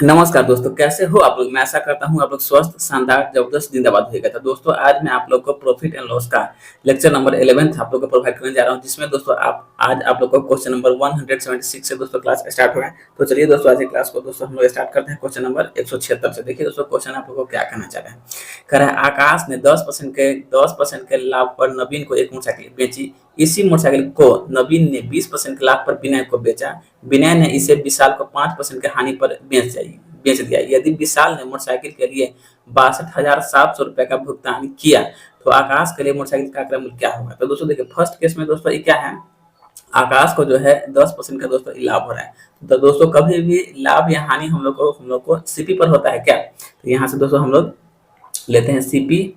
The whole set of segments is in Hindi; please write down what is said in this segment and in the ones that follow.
नमस्कार दोस्तों, कैसे हो आप लोग? मैं आशा करता हूँ आप लोग स्वस्थ, शानदार, जबरदस्त जिंदाबाद होइएगा। तो दोस्तों, आज मैं आप लोग को प्रॉफिट एंड लॉस का लेक्चर नंबर 11th आप लोग को प्रोवाइड करने जा रहा हूँ, जिसमें दोस्तों आप लोग को क्वेश्चन नंबर 176 से दोस्तों क्लास स्टार्ट हो रहा है। तो चलिए दोस्तों, आज की क्लास को दोस्तों हम लोग स्टार्ट करते हैं क्वेश्चन नंबर 176 से। देखिए दोस्तों, क्वेश्चन आप लोग को क्या कहना चाह रहे हैं। कह रहा है, आकाश ने 10% के लाभ पर नवीन को एक मोटरसाइकिल बेची। इसी मोटरसाइकिल को नवीन ने 20% के लाभ पर विनय को बेचा। विनय ने इसे विशाल को 5% के हानि पर बेच दिया। यदि विशाल ने मोटरसाइकिल के लिए 62,700 रुपए का भुगतान किया, तो आकाश के लिए मोटरसाइकिल का क्रय मूल्य क्या होगा। तो दोस्तों देखिए, फर्स्ट केस में दोस्तों ये क्या है, आकाश को जो है 10% का दोस्तों लाभ हो रहा है। तो दोस्तों, कभी भी लाभ या हानि हम लोग को सीपी पर होता है क्या। तो यहाँ से दोस्तों हम लोग लेते हैं सीपी,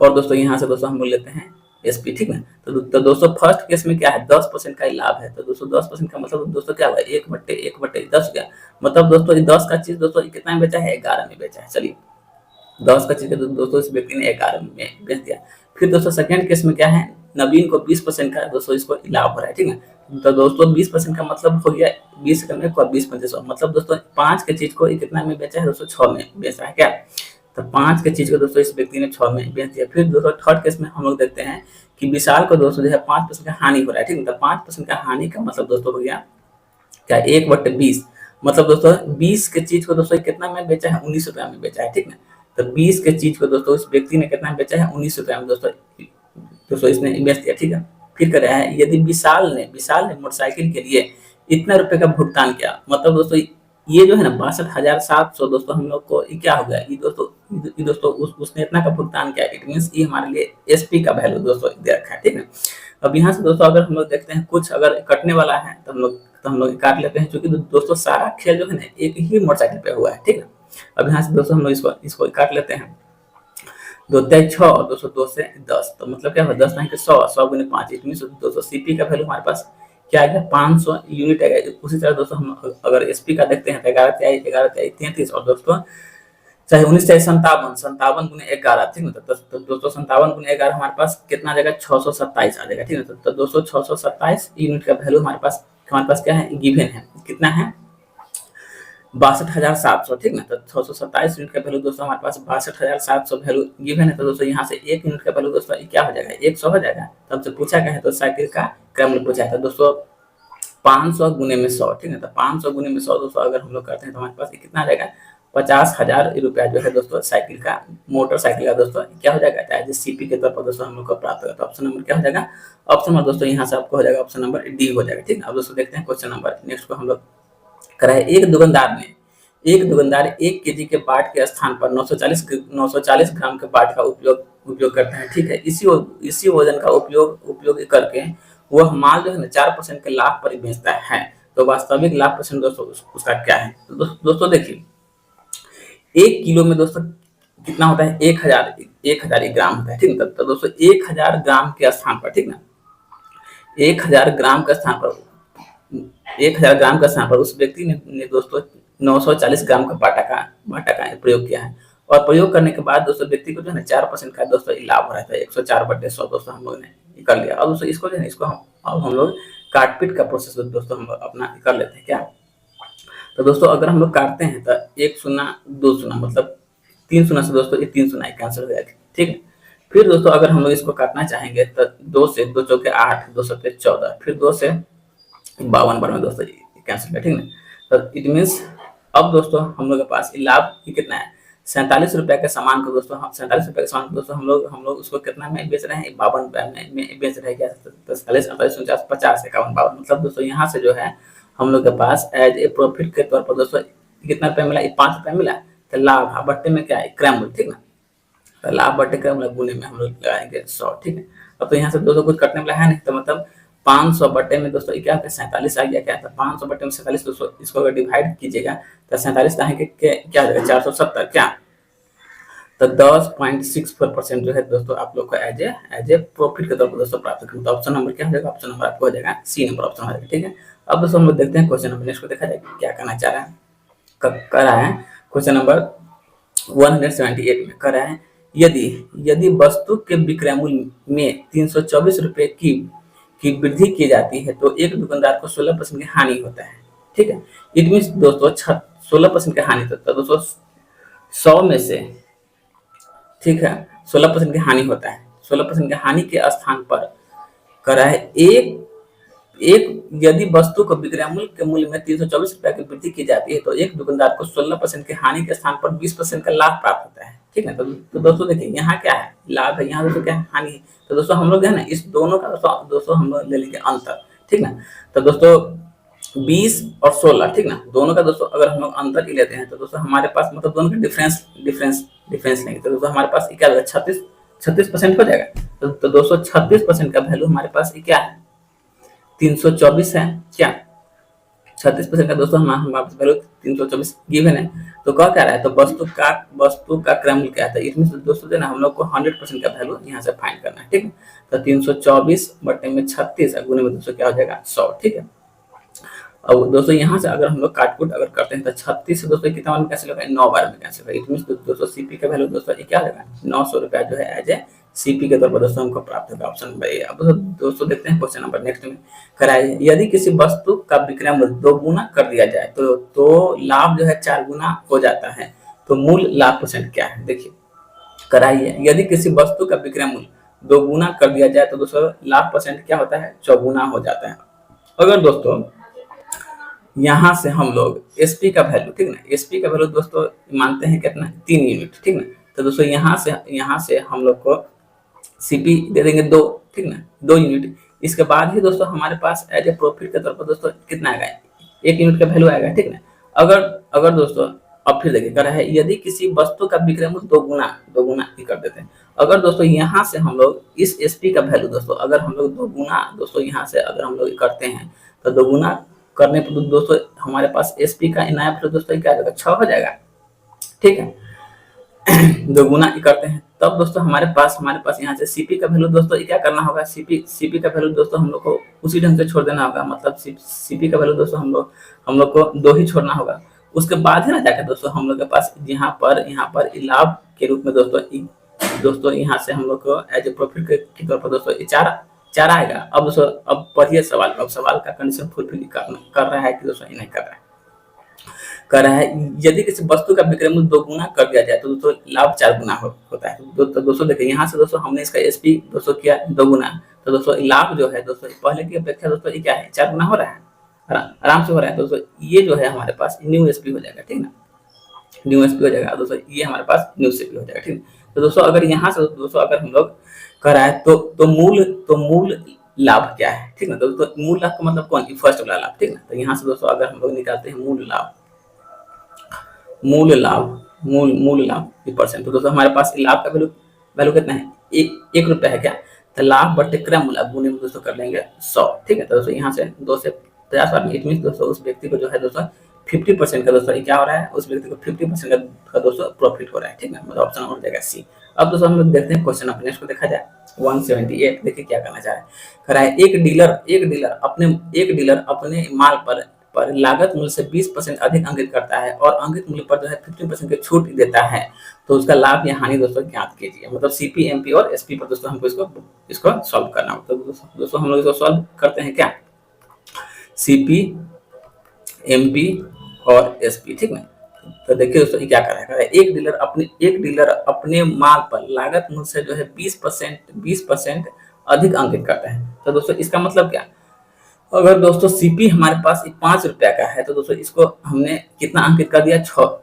और दोस्तों यहाँ से दोस्तों हम लोग लेते हैं एसपी। ठीक है। तो दोस्तों, फर्स्ट केस में क्या है, 10% का ही लाभ है। तो दोस्तों 10% का मतलब दोस्तों क्या हुआ, 1/1/10 गया। मतलब दोस्तों ये 10 का चीज दोस्तों कितना में बेचा है, 11 में बेचा है। चलिए, 10 का चीज दोस्तों इस व्यक्ति ने 11 में बेच दिया। फिर दोस्तों सेकंड केस में क्या है, नवीन को 20% का दोस्तों इसको लाभ हो रहा है। ठीक है। तो दोस्तों 20% का मतलब हो गया 20 का 20 मतलब दोस्तों 5 के चीज को कितना में बेचा है दोस्तों, 6 में बेचा है क्या। तो 5 के चीज को दोस्तों इस व्यक्ति ने 6 में बेच दिया। फिर दोस्तों थर्ड केस में हम लोग देखते हैं कि विशाल को दोस्तों जो है 5% का हानि हो रहा है। ठीक है। तो 5% का हानि का मतलब दोस्तों हो गया क्या, 1/20। मतलब दोस्तों 20 के चीज को दोस्तों कितना में बेचा है, 19 रुपया में बेचा है। ठीक है। तो 20 के चीज को दोस्तों इस व्यक्ति ने कितना में बेचा है, 19 रुपया में दोस्तों इसने बेच दिया। ठीक है। फिर कर रहा है, यदि विशाल ने मोटरसाइकिल के लिए इतना रुपए का भुगतान किया, मतलब दोस्तों ये जो है ना 62,700 दोस्तों हम लोग को क्या हो गया, ये दोस्तों उसने इतना का भुगतान किया। इट मीन्स ये हमारे लिए एसपी का वैल्यू दोस्तों दे रखा है। ठीक है। अब यहाँ से दोस्तों अगर हम लोग देखते हैं कुछ अगर कटने वाला है तो हम लोग काट लेते हैं, क्योंकि दोस्तों सारा खेल जो है ना एक ही मोटरसाइकिल पे हुआ है। ठीक है। अब यहाँ से दोस्तों हम लोग इसको काट लेते हैं। 2×6 और दोस्तों 2 से 10, तो मतलब क्या होगा, 10 नहीं 100 इट मीन दोस्तों सीपी का वैल्यू हमारे पास क्या आएगा, 500 यूनिट आएगा। उसी तरह दोस्तों हम अगर एसपी का देखते हैं तो 11×11=33, और दोस्तों चाहे 19 चाहे 57, 57×11। ठीक है। तो दोस्तों 57×11 हमारे पास कितना आ जाएगा, 627 आ जाएगा। ठीक है। तो दोस्तों 627 यूनिट का वैल्यू हमारे पास क्या है, गिवन है, कितना है, 62,700। ठीक ना। तो 627 यूनिट का वैल्यू दोस्तों हमारे पास 62,700 वैल्यू गिवन है। तो दोस्तों यहाँ से 1 यूनिट का वैल्यू दोस्तों क्या हो जाएगा, 100 हो जाएगा। तो हमसे पूछा गया है तो साइकिल का क्रय मूल्य पूछा है। तो दोस्तों 500 गुने में 100। ठीक है। तो 500 गुने में 100 दोस्तों अगर हम लोग करते हैं तो हमारे पास कितना आ जाएगा, 50,000 रुपया जो है दोस्तों साइकिल का, मोटरसाइकिल का दोस्तों क्या हो जाएगा, एज सीपी के तौर पर दोस्तों हम लोग को प्राप्त होगा। तो ऑप्शन नंबर क्या हो जाएगा, ऑप्शन नंबर दोस्तों यहाँ से आपको हो जाएगा ऑप्शन नंबर डी हो जाएगा। ठीक है। अब दोस्तों देखते हैं क्वेश्चन नंबर नेक्स्ट को हम लोग कराए। एक दुकानदार 1 केजी के बाट के स्थान पर 940 ग्राम के बाट का उपयोग करते हैं। ठीक है। इसी वजन का उपयोग करके वह माल जो है ना 4% के लाभ पर बेचता है। तो वास्तविक लाभ परसेंट दोस्तों उसका क्या है। तो दोस्तों देखिए, 1 किलो में दोस्तों कितना होता है, 1000 ग्राम होता है। ठीक है। तो दोस्तों 1000 ग्राम के स्थान पर, ठीक ना, 1000 ग्राम के स्थान पर 1000 ग्राम का स्थान पर उस व्यक्ति ने दोस्तों 940 ग्राम का बाटा का प्रयोग किया है। और प्रयोग करने के बाद दोस्तों व्यक्ति को जो है ना 4% का दोस्तों लाभ हो रहा था, 104/100 दोस्तों हम लोग ने कर लिया। अब दोस्तों इसको जो है इसको हम लोग काट पीट का प्रोसेस दोस्तों हम अपना कर लेते हैं क्या। तो दोस्तों अगर हम लोग काटते हैं तो 1 शून्य 2 शून्य मतलब 3 शून्य से दोस्तों ये 3 शून्य कैंसिल हो जाएगा। ठीक है। फिर दोस्तों अगर हम लोग इसको काटना चाहेंगे तो 2 से 2 चौके 8, 2 सत्ते 14, फिर 2 से 52 बार में दोस्तों कैंसिल है। ठीक है। तो इट मीन्स अब दोस्तों हम लोग के पास लाभ कितना है, 47 रुपए के सामान को दोस्तों 47 रुपए के सामान दोस्तों हम लोग उसको कितना में बेच रहे हैं, 52 रुपए में बेच रहे हैं क्या। 47, 48, 49, 50, 51, 52 मतलब दोस्तों यहाँ से जो है हम लोग के पास एज ए प्रॉफिट के तौर पर दोस्तों कितना रुपया मिला, 5 रुपया मिला। तो लाभ बट्टे में क्या है, क्रय मूल्य। ठीक ना। तो लाभ बट्टे क्रय मूल्य गुने में हम लोग लगाएंगे 100। ठीक है। अब तो यहाँ से दोस्तों कुछ कटने वाला है नहीं, तो मतलब 500 बटे में दोस्तों क्या होता है, 47 आ गया क्या। तो 500 बटे में 47 दोस्तों इसको अगर डिवाइड कीजिएगा तो 47 क्या हो जाएगा, 470 क्या। तो 10.64% जो है दोस्तों आप लोग को एज ए प्रॉफिट के तौर पर दोस्तों प्राप्त करें। तो ऑप्शन नंबर क्या हो जाएगा, ऑप्शन नंबर आपको हो जाएगा सी नंबर ऑप्शन हो जाएगा। ठीक है। अब दोस्तों हम लोग देखते हैं क्वेश्चन नंबर नेक्स्ट को देखा जाए क्या कहना चाह रहा है, कर रहा है। क्वेश्चन नंबर 178 में कर रहा है, यदि वस्तु के विक्रय मूल्य में 324 रुपए की वृद्धि की जाती है तो एक दुकानदार को 16% की हानि होता है। ठीक है। इट मीन दोस्तों 16% की हानि, तो दोस्तों 100 में से, ठीक है, 16% की हानि होता है। 16% की हानि के स्थान पर करा है एक एक यदि वस्तु को विक्रय मूल्य के मूल्य में 324 रुपया की वृद्धि की जाती है तो एक दुकानदार को 16% की हानि के स्थान पर 20% का लाभ प्राप्त होता है। ठीक है, तो दोस्तों देखिए यहाँ क्या है, लाभ है, यहाँ दोस्तों क्या है, हानि है। तो दोस्तों हम लोग है ना इस दोनों का दोस्तों हम लोग ले लेंगे अंतर। ठीक ना, तो दोस्तों 20 और 16, ठीक ना, दोनों का दोस्तों अगर हम लोग अंतर ही लेते हैं तो दोस्तों हमारे पास मतलब दोनों का डिफरेंस डिफरेंस डिफरेंस लेंगे तो दोस्तों हमारे पास क्या होगा, 36% हो जाएगा। तो दोस्तों 36% का वैल्यू हमारे पास क्या है, 324 है। क्या 36% का दोस्तों हमारे पास वैल्यू 324 गिवन है। तो क्या कह रहा है, तो वस्तु का क्रम क्या है, इसमें दोस्तों जो ना हम लोग को 100% का वैल्यू यहाँ से फाइंड करना है। ठीक है, तो 324 बटे में 36 गुने में दोस्तों क्या हो जाएगा, 100। ठीक है, अब दोस्तों यहाँ से अगर हम लोग काटकुट अगर करते हैं तो 36 से दोस्तों कितना बार में कैंसिल होगा, 9 बार में कैंसिल होगा। इट दोस्तों सीपी का वैल्यू दोस्तों क्या होगा, 900 रुपया जो है एज ए सीपी के तौर पर दोस्तों हमको प्राप्त होगा। Option number A. अब दोस्तों देखते हैं क्वेश्चन नंबर नेक्स्ट में कराइए, यदि किसी वस्तु का विक्रय मूल्य 2 गुना कर दिया जाए तो लाभ जो है 4 गुना हो जाता है, तो मूल लाभ परसेंट क्या है, देखिए कराइए। यदि किसी वस्तु का विक्रय मूल्य 2 गुना कर दिया जाए तो दोस्तों लाभ परसेंट क्या होता है, 4 हो जाता है। अगर दोस्तों यहाँ से हम लोग एसपी का वैल्यू, ठीक ना, एसपी का वैल्यू दोस्तों मानते हैं कितना, 3 यूनिट। ठीक ना, तो दोस्तों यहाँ से हम लोग को सीपी दे देंगे 2, ठीक ना, 2 यूनिट। इसके बाद ही दोस्तों हमारे पास एज ए प्रॉफिट के तौर पर दोस्तों कितना आएगा, 1 यूनिट का वैल्यू आएगा। ठीक ना, अगर दोस्तों अब फिर देखिए कर रहा है, यदि किसी वस्तु का विक्रय मूल्य 2 गुना ही कर देते हैं। अगर दोस्तों यहाँ से हम लोग इस एसपी का वैल्यू दोस्तों अगर हम लोग 2 गुना दोस्तों यहाँ से अगर हम लोग करते हैं तो 2 गुना करने पर दोस्तों हमारे पास एसपी का नया वैल्यू दोस्तों क्या हो जाएगा, 6 हो जाएगा। ठीक है, 2 गुना करते हैं तब दोस्तों हमारे पास यहाँ से सीपी का वैल्यू दोस्तों क्या करना होगा, सीपी का वैल्यू दोस्तों हम लोग को उसी ढंग से छोड़ देना होगा। मतलब सीपी का वैल्यू दोस्तों हम लोग को 2 ही छोड़ना होगा। उसके बाद है ना जाकर दोस्तों हम लोग के पास यहाँ पर लाभ के रूप में दोस्तों यहाँ से हम लोग को एज ए प्रॉफिट के तौर पर दोस्तों 4 आएगा। अब दोस्तों अब पढ़िए सवाल, अब सवाल का कंडीशन फुलफिल कर रहा है कि दोस्तों नहीं कर रहा है, कर रहा है। यदि किसी वस्तु का विक्रय मूल्य 2 गुना कर दिया जाए तो दोस्तों लाभ 4 गुना होता है। तो दोस्तों देखिए यहाँ से दोस्तों हमने इसका एसपी दोस्तों किया 2 गुना, तो दोस्तों लाभ जो है दोस्तों पहले की अपेक्षा दोस्तों ये क्या है, 4 गुना हो रहा है, आराम से हो रहा है। तो दोस्तों ये जो है हमारे पास न्यू एसपी हो जाएगा। ठीक ना, न्यू एसपी हो जाएगा दोस्तों, ये हमारे पास न्यू सीपी हो जाएगा। ठीक, तो दोस्तों अगर यहाँ से दोस्तों अगर हम लोग कराए तो मूल लाभ क्या है। ठीक ना, तो दोस्तों मूल लाभ का मतलब कौन, फर्स्ट वाला लाभ। ठीक ना, तो यहाँ से दोस्तों अगर हम लोग निकालते हैं मूल लाभ परसेंट, तो दोस्तों हमारे पास लाभ का वैल्यू कितना है, 1 रुपया है क्या, तो लाभ बटे क्रय मूल्य गुणे में दोस्तों कर लेंगे 100। ठीक है, तो दोस्तों यहाँ से 2 से 50 बार इट मीन दोस्तों उस व्यक्ति को जो है दोस्तों 50% का दोस्तों क्या हो रहा है, उस व्यक्ति को 50% का दोस्तों प्रॉफिट हो रहा है। ठीक है, मतलब ऑप्शन हो जाएगा सी। अब दोस्तों हम लोग देखते हैं क्वेश्चन अपने नेक्स्ट को देखा जाए 178। देखिए क्या करना चाह रहा है, एक डीलर अपने माल पर लागत मूल्य से 20% अधिक अंकित करता है और अंकित मूल्य पर जो है 15% की छूट देता है, तो उसका लाभ या हानि दोस्तों ज्ञात कीजिए। मतलब सीपी, एमपी और एसपी पर दोस्तों हमको इसको सॉल्व करना होगा। तो दोस्तों हम लोग इसको सॉल्व करते हैं क्या, सीपी, एमपी और एसपी। ठीक है, तो देखिए दोस्तों क्या कर रहा है, एक डीलर अपने माल पर लागत मूल्य से जो है 20% अधिक अंकित करता है। तो दोस्तों इसका मतलब क्या, अगर दोस्तों सीपी हमारे पास 5 रुपया का है तो दोस्तों इसको हमने कितना अंकित कर दिया, 6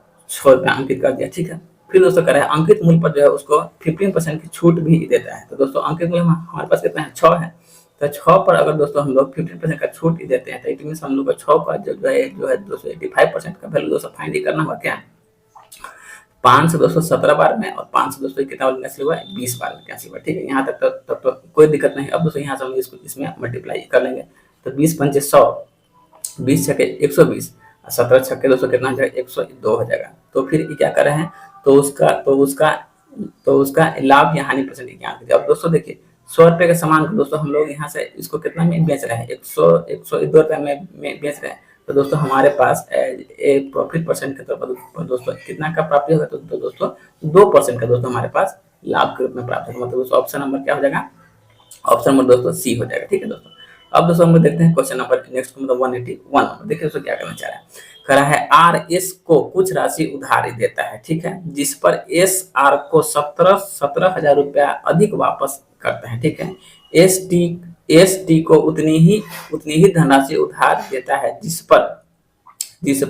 रुपया अंकित कर दिया। ठीक है, फिर दोस्तों कह रहा है अंकित मूल्य पर जो है उसको 15% की छूट भी देता है। तो दोस्तों अंकित मूल्य हमारे पास कितना है, 6 है, तो 6 पर अगर दोस्तों हम लोग 15% का छूट देते हैं तो इट मींस हम लोग को 6 का जो है दोस्तों 85% का वैल्यू दोस्तों फाइंड करना होगा। क्या 5 से दोस्तों 17 बार में और 5 से दोस्तों कितना बार कैंसिल हुआ है, 20 बार में कैंसिल हुआ। ठीक है, यहाँ तक तब तो कोई दिक्कत नहीं। अब दोस्तों यहाँ से हम इसको इसमें मल्टीप्लाई कर लेंगे, तो 20 पंचे 100, 20 छके 120, 17 छक्के दोस्तों कितना हो जाएगा, 102 हो जाएगा। तो फिर क्या कर रहे हैं, तो उसका लाभ या हानि परसेंट ज्ञात कीजिए। अब दोस्तों देखिए 100 रुपये के सामान को दोस्तों हम लोग यहाँ से इसको कितना में बेच रहे हैं, 102 रुपये में बेच रहे हैं। तो दोस्तों हमारे पास एक प्रॉफिट परसेंट के तौर पर दोस्तों कितना का प्राप्ति होगा, तो दोस्तों 2% का दोस्तों हमारे पास लाभ के रूप में प्राप्त होगा। मतलब दोस्तों ऑप्शन नंबर क्या हो जाएगा, ऑप्शन नंबर दोस्तों सी हो जाएगा। ठीक है दोस्तों, अब दोस्तों हम देखते हैं क्वेश्चन नंबर नेक्स्ट मतलब 181। देखिए दोस्तों क्या करना चाह रहा है, करा है आर एस को कुछ राशि उधारी देता है, ठीक है, जिस पर एस आर को 17,000 रुपया अधिक वापस करता है, ठीक है। एस टी को उतनी ही धनराशि उधार देता है जिस पर जिस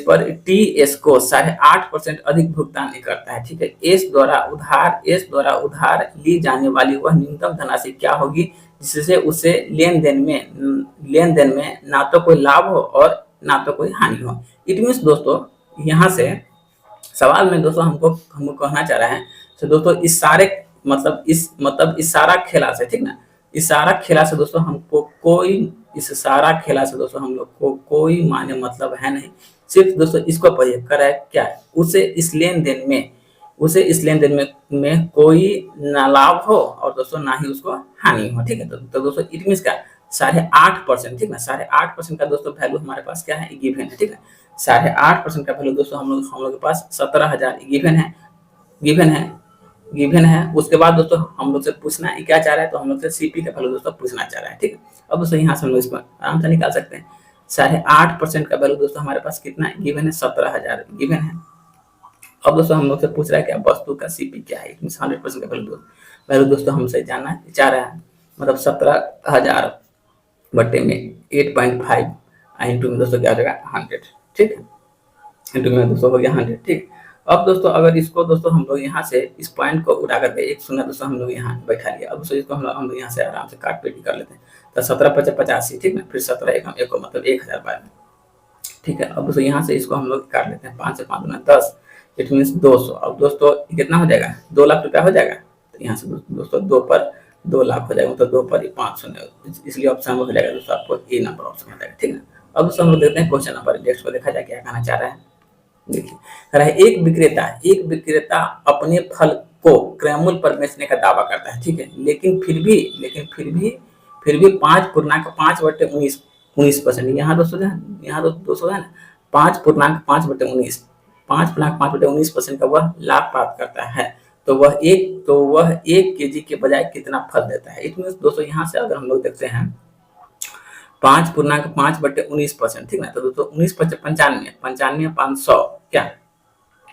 पर टी एस को 8.5% अधिक भुगतान करता है, ठीक है। एस द्वारा उधार ली जाने वाली वह न्यूनतम धनराशि क्या होगी जिससे उसे लेन देन में ना तो कोई लाभ हो और ना तो कोई हानि हो। इट मीन्स दोस्तों यहाँ से सवाल में दोस्तों हमको कहना चाह रहा है तो दोस्तों इस सारा खेला से, ठीक ना, इस सारा खेला से दोस्तों हम लोग को कोई माने मतलब है नहीं। सिर्फ दोस्तों इसको पढ़िए, कर है क्या है, उसे इस लेन देन में कोई ना लाभ हो और दोस्तों ना ही उसको हानि हो, ठीक है। तो दोस्तों इट मीन्स क्या, 8.5%, ठीक ना, 8.5% का दोस्तों वैल्यू हमारे पास क्या है, गिवन है, ठीक है। 8.5% का वैल्यू दोस्तों हम लोग के पास 17,000 गिवन है। उसके बाद दोस्तों हम लोग से पूछना है क्या चाह रहा है, तो हम लोग से सीपी का वैल्यू दोस्तों पूछना चाह रहा है, ठीक है। अब दोस्तों यहाँ से हम लोग इसको आराम से निकाल सकते हैं। 8.5% का वैल्यू दोस्तों हमारे पास कितना है, गिवन है 17,000 गिवन है। अब दोस्तों हम लोग से पूछ रहा है क्या, वस्तु का सीपी क्या है, 100% का वैल्यू दोस्तों हमसे जानना चाह रहा है। मतलब 17,000 बटे में 8.5 इंटू में दोस्तों क्या हो जाएगा 100, ठीक है, इंटू में दोस्तों हो गया 100, ठीक। अब दोस्तों अगर इसको दोस्तों हम लोग यहाँ से इस पॉइंट को उठा करके एक शून्य दोस्तों हम लोग यहाँ बैठा लिया। अब दोस्तों इसको हम लोग यहाँ से आराम से काट पेटी कर लेते हैं। तो 17,85, ठीक है, फिर 17 एक मतलब 1000 ठीक है। अब दोस्तों यहाँ से इसको हम लोग काट लेते हैं, 5 से 5 गुना 10, इट मीन 200। अब दोस्तों कितना हो जाएगा, 2 लाख रुपया हो जाएगा। तो यहाँ से दोस्तों 2 पर 2 लाख हो जाएगा, मतलब 2 पर 5 शून्य, इसलिए ऑप्शन हो जाएगा दोस्तों आपको ए नंबर ऑप्शन हो जाएगा, ठीक है। अब दोस्तों हम लोग देखते हैं क्वेश्चन नंबर नेक्स्ट को, देखा जाए क्या कहना चाह रहा है। देखिए कह रहा है एक विक्रेता अपने फल को क्रय मूल्य पर बेचने का दावा करता है, ठीक है, लेकिन फिर भी 5.5/19%, यहाँ दोस्तों है ना 5.5/19% का वह लाभ प्राप्त करता है। तो वह एक केजी के बजाय कितना फल देता है। इट मीन्स दोस्तों यहाँ से अगर हम लोग देखते हैं 5.5/19%, ठीक ना, तो दोस्तों 19 × 500 क्या,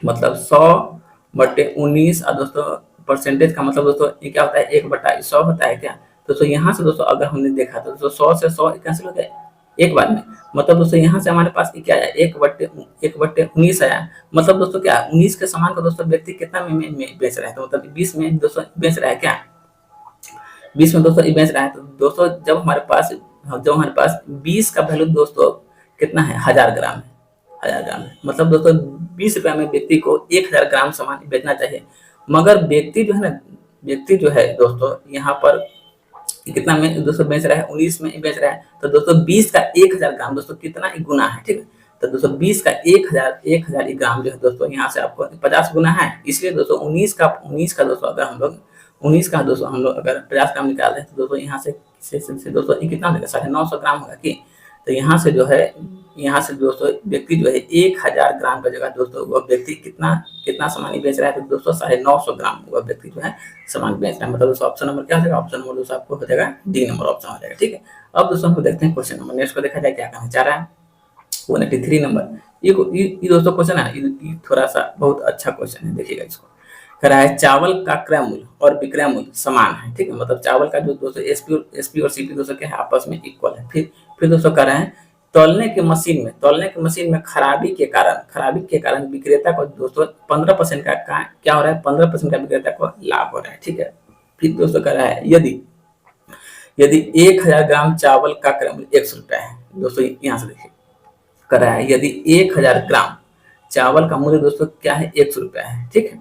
मतलब 100/19 और दोस्तों परसेंटेज का मतलब दोस्तों ये क्या होता है, 1/100 होता है क्या। दोस्तों यहाँ से दोस्तों अगर हमने देखा तो दोस्तों 100 से 100 कैंसिल हो गया एक बार में, मतलब दोस्तों यहाँ से हमारे पास क्या आया, 1/19 आया। मतलब दोस्तों क्या 19 के सामान को दोस्तों व्यक्ति कितना में बेच रहा है, तो मतलब 20 में दोस्तों बेच रहा है क्या, 20 में दोस्तों बेच रहा है। तो दोस्तों जब हमारे पास 20 का वैल्यू दोस्तों कितना है, 1000 ग्राम है, मतलब दोस्तों 20 रुपया में व्यक्ति को 1000 ग्राम सामान बेचना चाहिए। मगर व्यक्ति जो है दोस्तों यहाँ पर कितना में दोस्तों बेच रहा है, 19 में बेच रहा है। तो दोस्तों 20 का 1000 ग्राम दोस्तों कितना गुना है, ठीक है। तो दोस्तों 20 का 1000 ग्राम जो है दोस्तों यहाँ से आपको 50 गुना है, इसलिए दोस्तों 19 का दोस्तों अगर हम लोग अगर 50 ग्राम निकाल दें तो दोस्तों यहाँ से दोस्तों कितना होगा, 950 ग्राम होगा कि। तो यहाँ से दोस्तों व्यक्ति जो है 1000 ग्राम का जगह दोस्तों वह व्यक्ति कितना सामान बेच रहा है, तो दोस्तों 950 ग्राम वह व्यक्ति जो है सामान बेच रहा है। मतलब दोस्तों ऑप्शन नंबर क्या हो जाएगा, ऑप्शन नंबर दोस्तों आपको हो जाएगा डी नंबर ऑप्शन हो जाएगा, ठीक है। अब दोस्तों हम देखते हैं क्वेश्चन नंबर नेक्स्ट को, देखा जाए क्या कहना चाह रहा है। 183 नंबर ये दोस्तों क्वेश्चन है, ये थोड़ा सा बहुत अच्छा क्वेश्चन है, देखिएगा इसको। कह रहा है चावल का क्रय मूल्य और विक्रय मूल्य समान है, ठीक है, मतलब चावल का जो दोस्तों एसपी और सीपी दोस्तों क्या है, आपस में इक्वल है। फिर दोस्तों कह रहे हैं तौलने की मशीन में खराबी के कारण विक्रेता को दोस्तों 15% का क्या हो रहा है, 15% का विक्रेता को लाभ हो रहा है, ठीक है। फिर दोस्तों कह रहा है यदि 1000 ग्राम चावल का क्रय मूल्य 100 रुपया है, दोस्तों यहाँ से देखिए कर रहा है यदि 1000 ग्राम चावल का मूल्य दोस्तों क्या है, 100 रुपया है, ठीक है।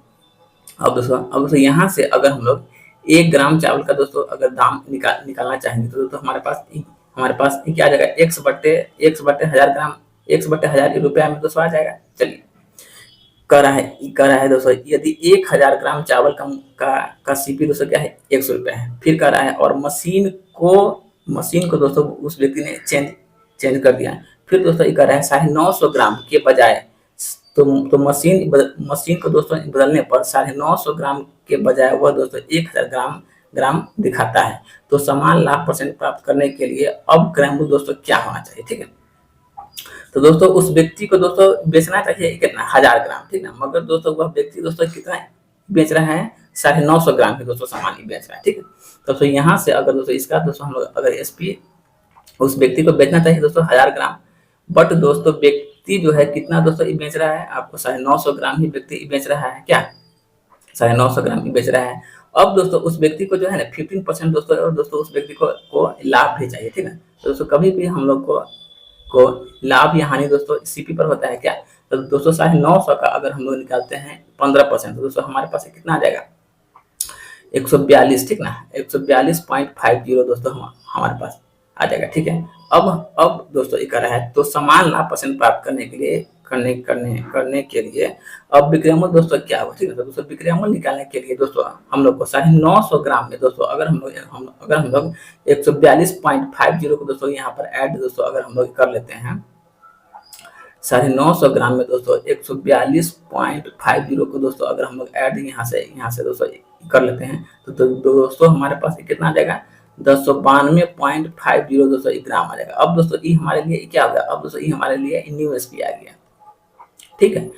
अब दोस्तों यहाँ से अगर हम लोग 1 ग्राम चावल का दोस्तों अगर दाम निकालना चाहेंगे तो दोस्तों हमारे पास क्या आ जाएगा, 100/1000 ग्राम, 100/1000 रुपया में दोस्तों आ जाएगा। चलिए कर रहा है दोस्तों यदि 1000 ग्राम चावल का सीपी दोस्तों क्या है, 100 रुपया है। फिर कर रहा है और मशीन को दोस्तों उस व्यक्ति ने चेंज कर दिया। फिर दोस्तों ये कर रहा है 950 ग्राम के बजाय, तो मशीन को दोस्तों बदलने पर 950 ग्राम के बजाय वह दोस्तों 1000 ग्राम दिखाता है। तो समान लाभ % प्राप्त करने के लिए अब क्रय मूल्य दोस्तों क्या होना चाहिए, ठीक है। तो दोस्तों उस व्यक्ति को दोस्तों बेचना चाहिए कितना 1000 ग्राम, ठीक ना, मगर दोस्तों वह व्यक्ति दोस्तों कितना बेच रहा है 950 ग्राम की दोस्तों सामान ही बेच रहा है, ठीक है। तो दोस्तों यहाँ से अगर दोस्तों इसका दोस्तों हम लोग अगर एसपी उस व्यक्ति को बेचना चाहिए दोस्तों 1000 ग्राम, बट दोस्तों व्यक्ति जो है कितना दोस्तों ये बेच रहा है, आपको 950 ग्राम ही व्यक्ति बेच रहा है, क्या 950 ग्राम ही बेच रहा है। अब दोस्तों उस व्यक्ति को जो है ना 15% दोस्तों, और दोस्तों उस व्यक्ति को लाभ भी चाहिए, ठीक है। तो दोस्तों कभी भी हम लोग को लाभ या हानि दोस्तों सीपी पर होता है, क्या, तो दोस्तों 950 का अगर हम लोग निकालते हैं 15%, तो दोस्तों हमारे पास कितना आ जाएगा 142, ठीक ना, 142.50 दोस्तों हमारे पास आ जाएगा, ठीक है। अब दोस्तों ये कर रहा है तो समान लाभ परसेंट प्राप्त करने के लिए करने के लिए अब विक्रयमूल्य दोस्तों क्या होगा, ठीक है। तो दोस्तों विक्रयमूल्य निकालने के लिए दोस्तों हम लोग को 950 ग्राम में दोस्तों अगर हम लोग 142.50 को दोस्तों यहाँ पर ऐड दोस्तों अगर हम लोग कर लेते हैं 950 ग्राम में दोस्तों 142.50 को दोस्तों अगर हम लोग ऐड यहाँ से दोस्तों कर लेते हैं तो दोस्तों हमारे पास कितना आ जाएगा 1092.50 दोस्तों ग्राम आ जाएगा। अब दोस्तों ये हमारे लिए क्या होगा, अब दोस्तों ये हमारे लिए न्यू एसपी आ गया, ठीक है।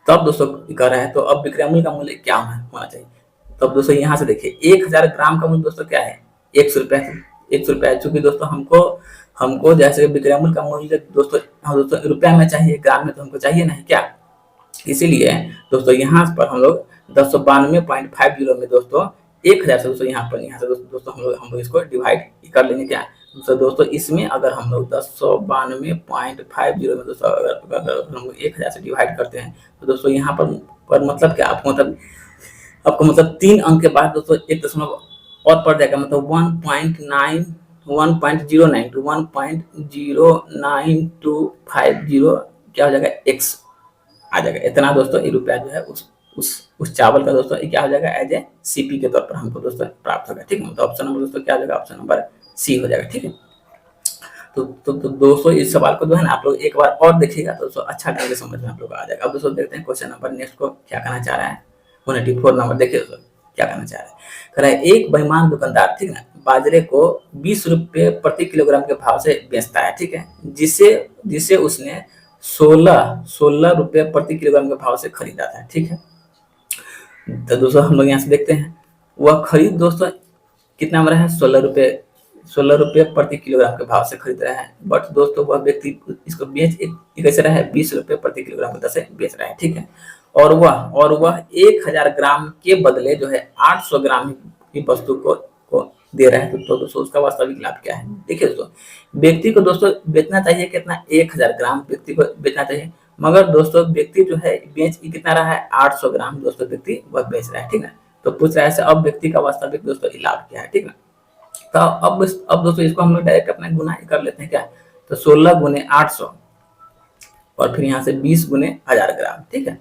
तब दोस्तों कर रहा है तो अब विक्रयमूल्य का मूल्य क्या होना चाहिए। तब दोस्तों यहाँ से देखिए 1000 ग्राम का मूल्य दोस्तों क्या है 100 रुपया, चूंकि दोस्तों हमको जैसे विक्रयमूल्य का मूल्य दोस्तों रुपया में चाहिए, ग्राम में तो हमको चाहिए नहीं, क्या, इसीलिए दोस्तों यहाँ पर हम लोग 1092.50 में दोस्तों 1000 से दोस्तों यहाँ से दोस्तों हम लोग इसको डिवाइड कर लेंगे, क्या। तो दोस्तों इसमें अगर हम लोग 1092.50 में दोस्तों अगर हम लोग 1000 से डिवाइड करते हैं तो दोस्तों यहाँ पर मतलब क्या आपको मतलब 3 अंक के बाद दोस्तों 1 दशमलव और पड़ जाएगा, मतलब 1.095250 क्या हो जाएगा x आ जाएगा। इतना दोस्तों ये रुपया जो है उस चावल का दोस्तों क्या हो जाएगा एज ए सीपी के तौर पर हमको दोस्तों प्राप्त होगा, ठीक है। तो ऑप्शन नंबर दोस्तों क्या हो जाएगा, ऑप्शन नंबर सी हो जाएगा, ठीक है। तो दोस्तों इस सवाल को जो है ना आप लोग एक बार और देखिएगा तो दोस्तों अच्छा ढंग से समझ में आप लोग आ जाएगा। अब दोस्तों देखते हैं क्वेश्चन नंबर नेक्स्ट को क्या कहना चाह रहा है 184 नंबर। देखिए दोस्तों क्या कहना चाह रहा है, कह रहा है एक बेईमान दुकानदार, ठीक ना, बाजरे को 20 रुपए प्रति किलोग्राम के भाव से बेचता है, ठीक है, जिसे उसने 16 रुपए प्रति किलोग्राम के भाव से खरीदा था, ठीक है। तो दोस्तों हम लोग यहाँ से देखते हैं वह खरीद दोस्तों कितना में रहा है 16 रुपए प्रति किलोग्राम के भाव से खरीद रहा है, बट दोस्तों वह व्यक्ति इसको बेच कैसे रहा है 20 रुपए प्रति किलोग्राम की से बेच रहा है, ठीक है। और वह 1000 ग्राम के बदले जो है 800 ग्राम की वस्तु को दे रहा है, तो दोस्तों उसका वास्तविक लाभ क्या है। देखिए दोस्तों व्यक्ति को दोस्तों बेचना चाहिए कितना 1000 ग्राम व्यक्ति को बेचना चाहिए, मगर दोस्तों व्यक्ति जो है बेच कितना रहा है 800 ग्राम दोस्तों व्यक्ति वह बेच रहा है, ठीक है। तो पूछ रहा है अब व्यक्ति का वास्तविक दोस्तों लाभ क्या है, ठीक है। तो अब दोस्तों इसको हम लोग डायरेक्ट अपने गुना कर लेते हैं, क्या, तो 16 गुने 800 और फिर यहाँ से 20 गुने 1000 ग्राम, ठीक है।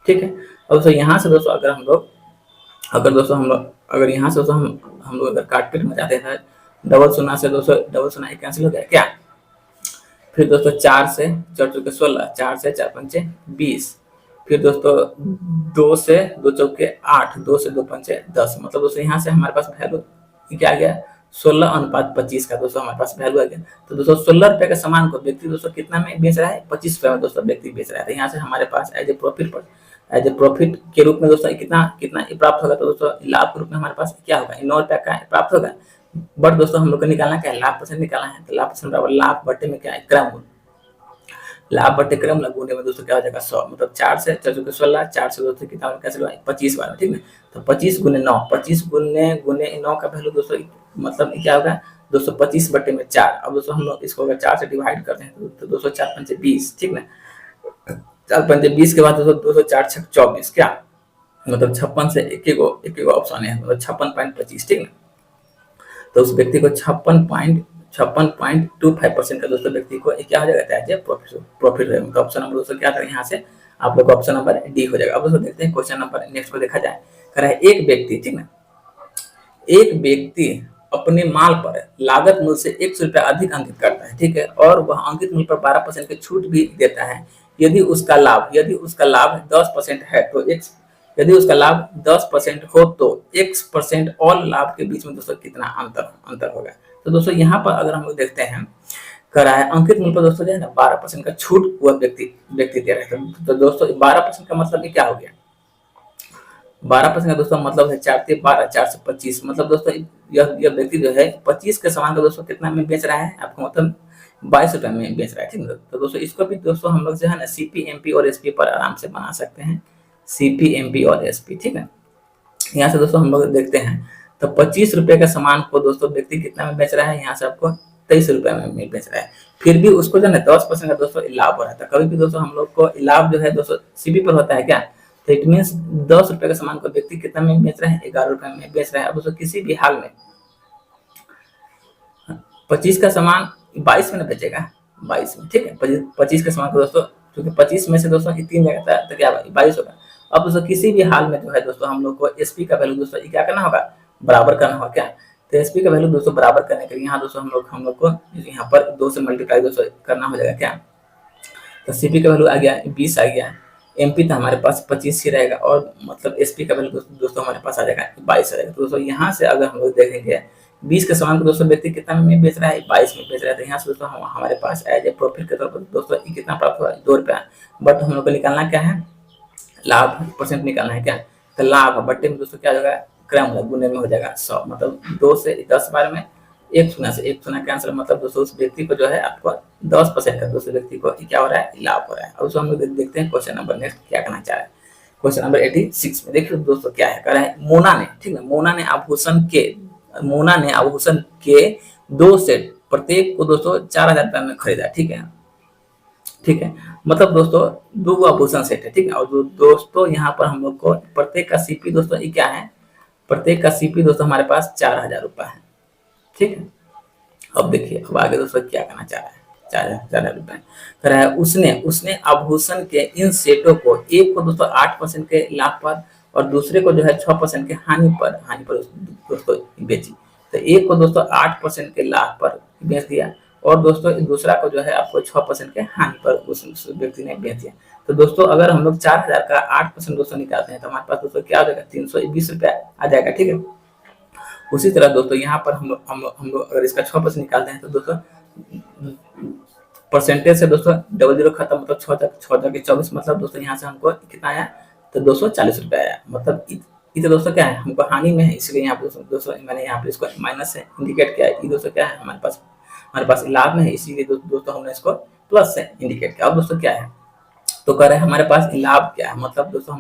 अब दोस्तों यहाँ से दोस्तों अगर हम लोग यहाँ से दोस्तों हम लोग अगर काटपीट में जाते हैं डबल शून्य से दोस्तों डबल शून्य कैंसिल हो गया, क्या, फिर दोस्तों 4 से 4 चौके 16, 4 से 4 पंचे 20, फिर दोस्तों 2 से 2 चौके 8, 2 से 2 पंचे 10, मतलब दोस्तों यहाँ से हमारे पास वैल्यू क्या आ गया 16:25 का दोस्तों हमारे पास वैल्यू आ गया। तो दोस्तों 16 रुपए के सामान को व्यक्ति दोस्तों कितना में बेच रहा है 25 रुपए में दोस्तों व्यक्ति बेच रहा है। तो यहाँ से हमारे पास एज ए प्रॉफिट के रूप में दोस्तों कितना प्राप्त होगा, तो दोस्तों लाभ के रूप में हमारे पास क्या होगा 9 रुपए का प्राप्त होगा। बट दोस्तों हम लोग को निकालना क्या है लाभ परसेंट निकालना है, तो लाभ परसेंट बराबर लाभ बट्टे में क्या है क्रम, लाभ बट्टे क्रम गुणे में दोस्तों क्या हो जाएगा 100, मतलब 4 से 4 चौके 16, 4 से दोस्तों कितना कैसे 25 बार, ठीक है। तो 25 गुने 9, 25 गुने 9 का वैल्यू दोस्तों मतलब क्या होगा 225 बट्टे में 4। अब दोस्तों हम लोग इसको अगर 4 से डिवाइड करते हैं तो दोस्तों 4 पंचे 20, ठीक ना, 4 पंचे 20 के बाद दोस्तों 4 छक 24, क्या, मतलब 56 से एक ऑप्शन है, मतलब 56.25, ठीक ना। तो उस व्यक्ति को 56.25% का दोस्तों व्यक्ति को क्या हो जाएगा प्रॉफिट रहेगा। तो ऑप्शन नंबर दोस्तों क्या था यहाँ से आप लोग ऑप्शन नंबर डी हो जाएगा। अब दोस्तों देखते हैं क्वेश्चन नंबर नेक्स्ट को देखा जाए, कह रहा है एक व्यक्ति, ठीक ना, एक व्यक्ति अपने माल पर लागत मूल्य से 100 रुपया अधिक अंकित करता है, ठीक है, और वह अंकित मूल्य पर 12% की छूट भी देता है। यदि उसका लाभ 10% है तो यदि उसका लाभ 10% हो तो x% और लाभ के बीच में दोस्तों कितना अंतर होगा। तो दोस्तों यहाँ पर अगर हम लोग देखते हैं करा है। अंकित मूल्य पर दोस्तों जो है ना 12% का छूट वह व्यक्ति व्यक्ति दे रहे थे। तो दोस्तों 12% का मतलब क्या हो गया, 12% का दोस्तों मतलब है 4×12 425, मतलब दोस्तों यह व्यक्ति जो है 25 के सामान को दोस्तों कितना में बेच रहा है, आपको मतलब 22 रुपए में बेच रहा है, ठीक है। तो दोस्तों इसको भी दोस्तों हम लोग जो है ना सीपी, एमपी और एसपी पर आराम से बना सकते हैं, सीपी, एमपी और एसपी, ठीक है। यहाँ से दोस्तों हम लोग देखते हैं तो 25 रुपए का सामान को दोस्तों व्यक्ति कितना में बेच रहा है, यहाँ से आपको 23 रुपए में बेच रहा है। फिर भी उसको जो है 10% का दोस्तों लाभ हो रहा था। कभी भी दोस्तों हम लोग को लाभ जो है दोस्तों सीपी पर होता है क्या, तो इट मीन 10 रुपए का सामान को व्यक्ति कितना में बेच रहा है, 11 रुपए में बेच रहा है। अब दोस्तों किसी भी हाल में 25 का सामान 22 में बेचेगा, 22 में, ठीक है। 25 का सामान को दोस्तों, क्योंकि 25 में से दोस्तों 3 जाएगा तो क्या 22 होगा। अब दोस्तों किसी भी हाल में जो है दोस्तों हम लोग को एसपी का वैल्यू दोस्तों क्या करना होगा, बराबर करना होगा क्या। तो एसपी का वैल्यू दोस्तों बराबर करने के लिए यहाँ दोस्तों हम लोग को यहाँ पर 2 से मल्टीप्लाई दोस्तों करना हो जाएगा क्या। तो सीपी का वैल्यू आ गया 20 आ गया, एमपी तो हमारे पास 25 ही रहेगा, और मतलब एसपी का वैल्यू दोस्तों हमारे पास आ जाएगा 22 आ जाएगा। तो दोस्तों यहाँ से अगर हम लोग देखेंगे 20 के सामान को दोस्तों व्यक्ति कितना में बेच रहा है, 22 में बेच रहा है। तो यहाँ से दोस्तों हमारे पास एज ए प्रॉफिट के तौर पर दोस्तों कितना प्राप्त हुआ, 2 रुपया। बट हम लोग को निकालना क्या है, लाभ परसेंट निकालना है क्या। तो लाभ बट्टे में दोस्तों क्या हो जाएगा, क्रम गुने में हो जाएगा 100, मतलब 2 से 10 बार में 1 शून्य से 1 शून्य कैंसिल, मतलब दोस्तों उस व्यक्ति को जो है आपको 10% का दूसरे व्यक्ति को क्या हो रहा है, लाभ हो रहा है। अब उसको हम लोग देखते हैं क्वेश्चन नंबर नेक्स्ट क्या करना चाह रहा है। क्वेश्चन नंबर 86 में देखिए दोस्तों क्या है, कह रहा है मोना ने, ठीक है, मोना ने आभूषण के 2 सेट प्रत्येक को दोस्तों 4000 रुपए में खरीदा, ठीक है, ठीक है। मतलब दोस्तों 2 आभूषण सेट है, ठीक है। और दोस्तों यहाँ पर हम लोग को प्रत्येक का सीपी दोस्तों ये क्या है, प्रत्येक का सीपी दोस्तों हमारे पास 4000 रुपए है, ठीक है। अब देखिए अब आगे दोस्तों क्या करना चाह रहा है, 4000 रुपए कह रहा है उसने आभूषण के इन सेटों को, एक को दोस्तों 8% के लाभ पर और दूसरे को जो है 6% के हानि पर दोस्तों बेची। तो एक को दोस्तों 8% के लाभ पर बेच दिया, और दोस्तों दूसरा को जो है आपको 6% के हानि पर उस व्यक्ति ने बेच दिया। तो दोस्तों अगर हम लोग 4000 का 8% दोस्तों निकालते हैं तो हमारे पास दोस्तों क्या हो जाएगा, 320 रुपया आ जाएगा, ठीक है। उसी तरह दोस्तों यहाँ पर हम लोग अगर इसका 6% निकालते हैं तो दोस्तों परसेंटेज से दोस्तों 00 खत्म, मतलब 6 के 24, मतलब दोस्तों यहाँ से हमको कितना आया, तो 240 रुपया आया। मतलब ये तो दोस्तों क्या है, हमको हानि में है, इसलिए यहाँ पर दोस्तों मैंने यहाँ पे इसको माइनस से इंडिकेट किया है। ये दोस्तों क्या है, हमारे पास लाभ में है, इसीलिए दोस्तों हमने इसको प्लस से इंडिकेट किया। अब दोस्तों क्या है, तो कह रहे हैं हमारे पास लाभ क्या है, मतलब दोस्तों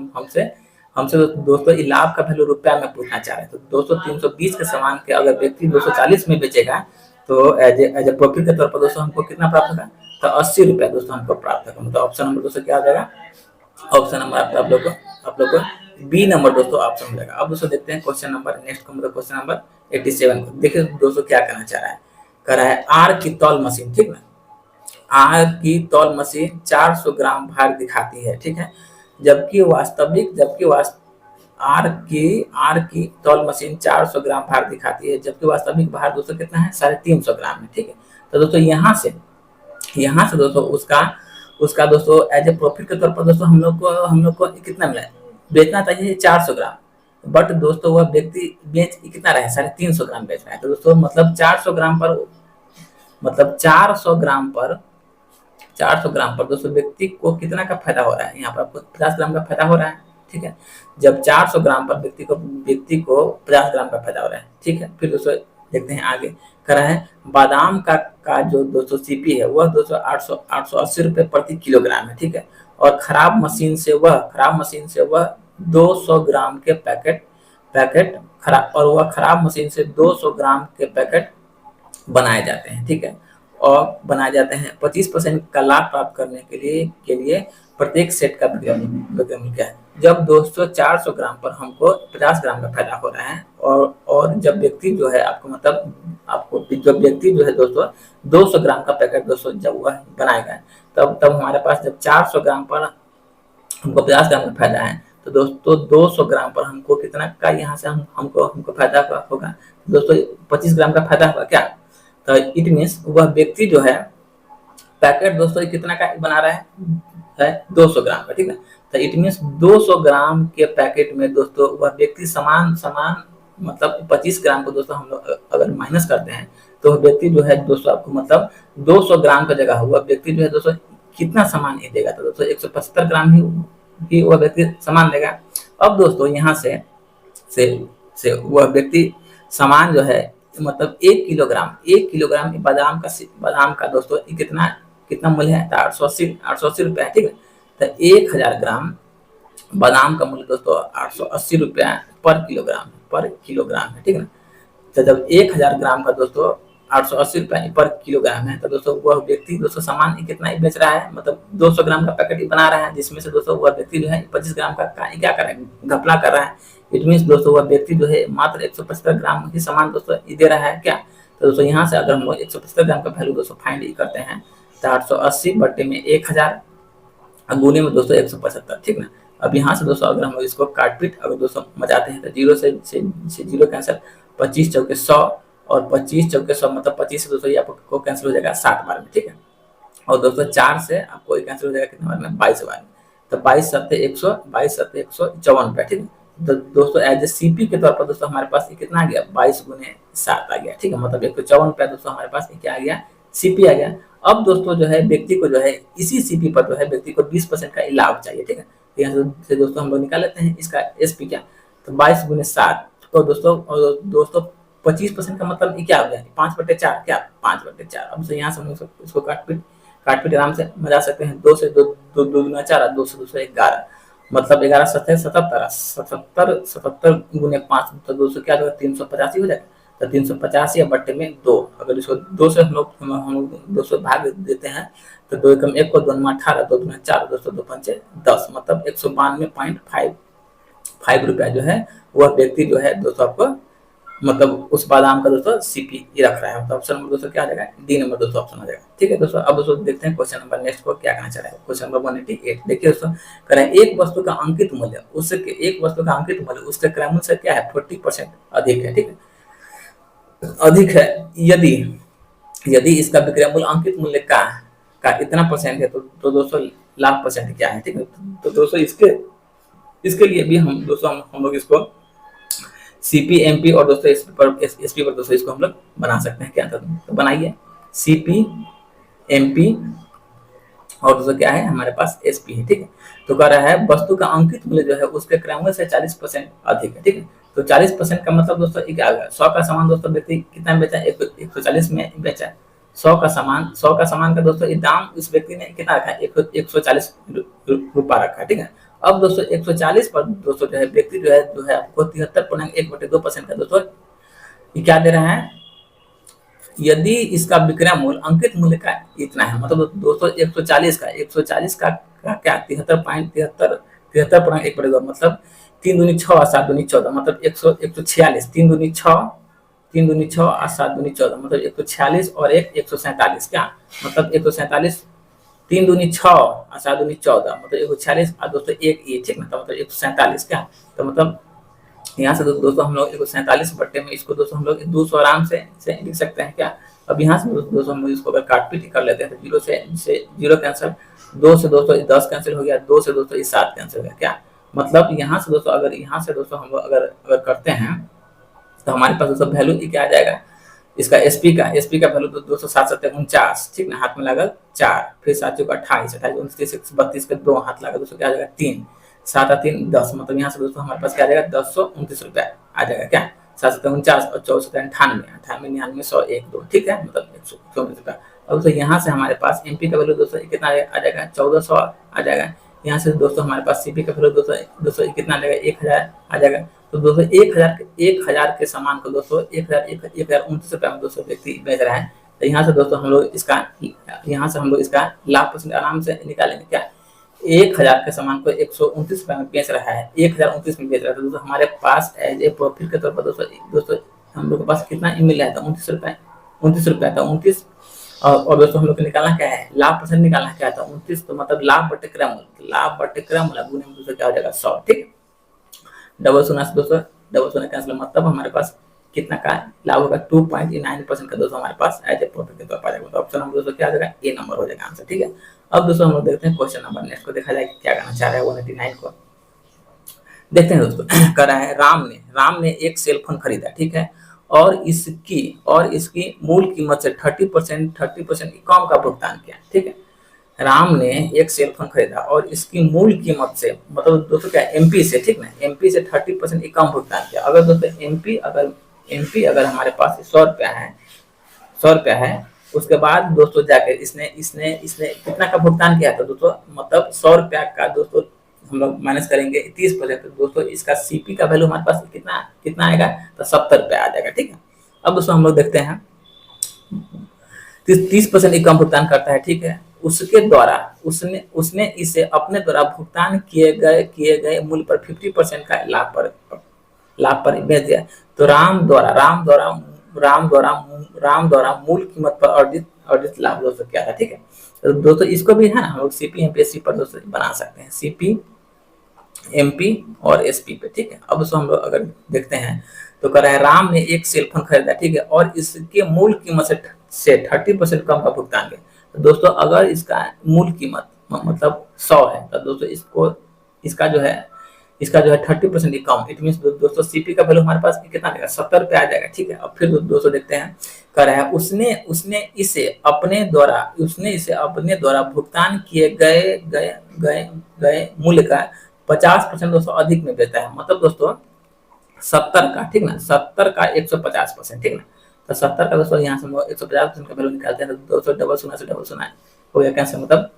हमसे दोस्तों लाभ का वैल्यू रुपया में पूछना चाह रहे हैं। तो दोस्तों 320 के सामान के अगर व्यक्ति 240 में बेचेगा तो एज ए प्रॉफिट के तौर पर दोस्तों हमको कितना प्राप्त होगा, तो 80 रुपया दोस्तों हमको प्राप्त होगा। मतलब ऑप्शन नंबर दोस्तों क्या हो जाएगा, ऑप्शन नंबर आप लोग को बी नंबर दोस्तों ऑप्शन हो जाएगा। अब दोस्तों देखते हैं क्वेश्चन नंबर नेक्स्ट को, मतलब क्वेश्चन नंबर 87 को। देखिए दोस्तों क्या करना चाह रहा है, कह रहा है आर की तौल मशीन, ठीक है, आर की तौल मशीन 400 ग्राम भार दिखाती है, ठीक है, जबकि आर की तौल मशीन 400 ग्राम भार दिखाती है, जबकि वास्तविक भार दोस्तों कितना है, 350 ग्राम है, ठीक है। तो दोस्तों यहाँ से दोस्तों उसका दोस्तों एज ए प्रॉफिट के तौर पर दोस्तों हम लोग को कितना मिला, बेचना चाहिए 400 ग्राम, बट दोस्तों वह व्यक्ति बेच कितना रहा है, 350 ग्राम बेच रहा है। तो दोस्तों मतलब 400 ग्राम पर दोस्तों व्यक्ति को कितना का फायदा हो रहा है, यहाँ पर आपको 50 ग्राम का फायदा हो रहा है, ठीक है। जब 400 ग्राम पर व्यक्ति को 50 ग्राम का फायदा हो रहा है, ठीक है। फिर दोस्तों देखते हैं आगे, कह रहा है बादाम का जो दोस्तों सीपी है वह दोस्तों 880 रुपए प्रति किलोग्राम है, ठीक है। और खराब मशीन से वह 200 ग्राम के पैकेट खराब मशीन से 200 ग्राम के पैकेट बनाए जाते हैं, ठीक है, और बनाए जाते हैं। 25% का लाभ प्राप्त करने के लिए प्रत्येक सेट का विक्रम क्या है। जब दोस्तों 400 ग्राम पर हमको 50 ग्राम का फायदा हो रहा है, और जब व्यक्ति जो है जब व्यक्ति जो है दोस्तों 200 ग्राम का पैकेट दोस्तों जब वह बनाएगा, तब हमारे पास जब 400 ग्राम पर हमको 50 ग्राम का फायदा है, तो दोस्तों 200 ग्राम पर हमको कितना का यहाँ से हमको फायदा होगा दोस्तों, 25 ग्राम का फायदा होगा क्या। तो इट मीन्स वह व्यक्ति जो है पैकेट दोस्तों कितना का बना रहा है 200 ग्राम का, ठीक है। तो इट मीन्स 200 ग्राम के पैकेट में दोस्तों वह व्यक्ति समान मतलब 25 ग्राम को दोस्तों हम लोग अगर माइनस करते हैं तो वह व्यक्ति जो है दोस्तों आपको मतलब 200 ग्राम का जगह हुआ व्यक्ति जो है दोस्तों कितना सामान ये देगा, तो दोस्तों 175 ग्राम ही वह व्यक्ति सामान देगा। अब दोस्तों यहाँ से वह व्यक्ति सामान जो है मतलब 1 किलोग्राम बादाम का दोस्तों कितना कितना मूल्य है, तो 880 रुपया है, ठीक है। तो 1000 ग्राम बादाम का मूल्य दोस्तों 880 रुपया पर किलोग्राम है, ठीक है ना। तो जब 1000 ग्राम का दोस्तों 880 रुपया पर किलोग्राम है, तो दोस्तों वह व्यक्ति दोस्तों सामान कितना ही बेच रहा है, मतलब 200 ग्राम का पैकेट ही बना रहा है, जिसमें से दोस्तों वह व्यक्ति जो है 25 ग्राम का क्या कर रहा है, घपला कर रहा है। इट मीन्स दोस्तों वह व्यक्ति जो है मात्र 175 ग्राम ही सामान दोस्तों दे रहा है क्या। तो दोस्तों यहाँ से अगर हम लोग 175 ग्राम का वैल्यू दोस्तों फाइंड करते हैं, तो 880 बट्टे में 1000 गुने में दोस्तों 175, ठीक ना। अब यहाँ से दोस्तों अगर हम लोग इसको काटपीट अगर दोस्तों मचाते हैं, तो जीरो से जीरो कैंसिल, 25 चौके 100 और 25 चौके 100 मतलब 25 से दोस्तों ये आपको कैंसिल हो जाएगा 60 बार में, ठीक है। और दोस्तों 4 से आपको कैंसिल हो जाएगा कितने बार में, 22 बार में। तो 22 सत्ते 154 रुपया, ठीक है। तो दोस्तों एज ए सीपी के तौर पर दोस्तों हमारे पास ये कितना आ गया, 22 गुने 7 आ गया, ठीक है। मतलब 154 रुपया दोस्तों हमारे पास क्या आ गया, सीपी आ गया। अब दोस्तों जो है व्यक्ति को जो है इसी सीपी पर जो है व्यक्ति को 20% का लाभ चाहिए, ठीक है। तो यहाँ से दोस्तों हम लोग निकाल लेते हैं इसका एसपी क्या, तो 22 गुने 7 तो दोस्तों 25% का मतलब क्या हो गया, 5/4 क्या, 5/4। अब से यहाँ से हम इसको काटपीट आराम से मजा सकते हैं। 2 से 2 दूना 4, 2 से 2 11 मतलब 11 7 77 गुने 5 तो दोस्तों क्या होगा, 385 हो जाएगा। तो 385 या बट्टे में 2, अगर इसको 2 से हम लोग 200 भाग देते हैं, तो 2 एकम 1 को 2 में 18, 2 दूना 4, दोस्तों 2 पंचे 10 मतलब 192.5 रुपया जो है वह व्यक्ति जो है दोस्तों आपको मतलब उस बादाम का दोस्तों सीपी रख रहा है। तो ऑप्शन नंबर दोस्तों क्या आ जाएगा, डी नंबर दोस्तों ऑप्शन हो जाएगा, ठीक है दोस्तों। अब दोस्तों देखते हैं क्वेश्चन नंबर नेक्स्ट को क्या कहना चाह रहा है। क्वेश्चन नंबर 188 देखिए दोस्तों, करें एक वस्तु का अंकित मूल्य उसके क्रय मूल्य से क्या है 40% अधिक है, ठीक है, अधिक है। यदि इसका विक्रय मूल्य अंकित मूल्य का इतना परसेंट है, तो दोस्तों लाख परसेंट क्या है, ठीक है। तो दोस्तों इसके लिए भी हम लोग इसको सीपी एमपी और दोस्तों एसपी पर दोस्तों इसको हम लोग बना सकते हैं क्या, तो बनाइए सीपी एमपी और दोस्तों क्या है हमारे पास एसपी है, ठीक है। तो कह रहा है वस्तु का अंकित मूल्य जो है उसके क्रय मूल्य से 40% अधिक है, ठीक है। तो 40% का मतलब दोस्तों क्या होगा, 100 का सामान दोस्तों व्यक्ति कितना बेचा है, 140 में बेचा है। 100 का सामान का दोस्तों ये दाम इस व्यक्ति ने कितना रखा है, 140 रुपया रखा है, ठीक है। अब दोस्तों 140 पर दोस्तों जो है व्यक्ति जो है आपको 73.1/2% का दोस्तों ये क्या दे रहा है, यदि इसका विक्रय मूल्य अंकित मूल्य का इतना है, मतलब दोस्तों 140 का क्या 73.1/2 मतलब 3 दूनी 6 और 7 दूनी 14 मतलब 146, 3 दूनी 6 और 7 दूनी 14 मतलब 146 और 147 क्या मतलब 147, 3 दूनी 6 और 7 दूनी 14 मतलब 146 और दोस्तों एक ये, ठीक ना, तो मतलब 147 क्या, तो मतलब यहाँ से दोस्तों हम लोग 147 बट्टे में इसको दोस्तों हम लोग 200 आराम से लिख सकते हैं क्या। अब यहाँ से दोस्तों हम लोग इसको अगर काटपीट कर लेते हैं, तो 0 से 0 कैंसिल, 2 से दोस्तों 10 कैंसिल हो गया, 2 से दोस्तों 7 कैंसिल हो गया क्या। मतलब यहाँ से दोस्तों अगर हम लोग अगर करते हैं, तो हमारे पास दोस्तों वैल्यू क्या आ जाएगा इसका एसपी का वैल्यू तो 207 ठीक ना, हाथ में लगा 4, फिर 7 चौका 28, 29 32 के 2 हाथ लगा दोस्तों क्या आ जाएगा 3, 7 और 3 10 मतलब यहाँ से दोस्तों हमारे पास क्या आ जाएगा 1029 रुपया आ जाएगा क्या। 7 7 49 और 14 7 98 99 100 1 2, ठीक है, मतलब 134 रुपया। अब तो यहाँ से हमारे पास एमपी का वैल्यू दोस्तों कितना आ जाएगा 1400 आ जाएगा। यहाँ से दोस्तों हमारे पास सीपी का वैल्यू दोस्तों कितना आ जाएगा 1000 आ जाएगा। तो दोस्तों 1000 के सामान को दोस्तों 1029 रुपया में दोस्तों व्यक्ति बेच रहा है। तो यहाँ से दोस्तों हम लोग इसका लाभ परसेंट आराम से निकालेंगे क्या। 1000 के सामान को 129 रुपया में बेच रहा है, 1029 में बेच रहा है, तो दोस्तों हमारे पास एज ए प्रॉफिट के तौर पर दोस्तों हम लोग के पास कितना मिल रहा था 29 रुपया था 29। और दोस्तों हम लोग को निकालना क्या है, लाभ परसेंट निकालना क्या था 29, तो मतलब लाभ बटे क्रय मूल्य गुने में दोस्तों क्या हो जाएगा 100, ठीक है। डबल शून्य से दोस्तों डबल शून्य कैंसिल मतलब हमारे पास कितना का लाभ होगा 2.9% का दोस्तों हमारे पास एज ए प्रॉफिट के तौर पर आ जाएगा। तो ऑप्शन नंबर दोस्तों क्या आ जाएगा ए नंबर हो जाएगा आंसर, ठीक है। अब दोस्तों हम लोग देखते हैं क्वेश्चन नंबर नेक्स्ट को, देखा जाए क्या करना चाह रहा है 189 को देखते हैं दोस्तों। कर रहा है राम ने एक सेल फोन खरीदा, ठीक है, और इसकी मूल कीमत से 30% कम का भुगतान किया। ठीक है, राम ने एक सेल फोन खरीदा और इसकी मूल कीमत से, मतलब दोस्तों क्या, एमपी से, ठीक ना, एमपी से 30% कम भुगतान किया। अगर दोस्तों एमपी अगर हमारे पास 100 रुपया है, 100 रुपया है, उसके बाद दोस्तों जाकर इसने इसने इसने कितना का भुगतान किया था दोस्तों, मतलब 100 रुपया का दोस्तों हम लोग माइनस करेंगे 30%, तो दोस्तों इसका सीपी का वैल्यू हमारे पास कितना कितना आएगा, तो 70 रुपया आ जाएगा। ठीक है, अब दोस्तों हम लोग देखते हैं 30% कम भुगतान करता है। ठीक है, उसके द्वारा उसने उसने इसे अपने द्वारा भुगतान किए गए मूल्य पर 50% का लाभ पर बेच दिया। तो राम द्वारा मूल कीमत पर अर्जित लाभ दोस्तों क्या था। ठीक है, तो दोस्तों इसको भी है ना हम लोग सीपी एमपीएससी पर दोस्तों बना सकते हैं, सीपी एमपी और एसपी पे। ठीक है, अब दोस्तों हम लोग अगर देखते हैं तो कह रहा है राम ने एक सेल फोन खरीदा। ठीक है, और इसके मूल कीमत से 30% कम का भुगतान किया। तो दोस्तों अगर इसका मूल कीमत मतलब 100 है, तो दोस्तों इसका जो है 30% कम, इट मीन दोस्तों सीपी का वैल्यू हमारे पास कितना आएगा, 70 रुपया आ जाएगा। ठीक है, अब फिर दोस्तों देखते हैं, कह रहा है उसने इसे अपने द्वारा भुगतान किए गए मूल्य का 50% दोस्तों अधिक में बेचता है। मतलब दोस्तों 70 का, ठीक ना, 70 का 150%, ठीक ना, तो 70 का दोस्तों यहाँ से 150% का वैल्यू निकालते हैं, तो दोस्तों डबल शून्य से डबल शून्य हो गया कैंसिल, मतलब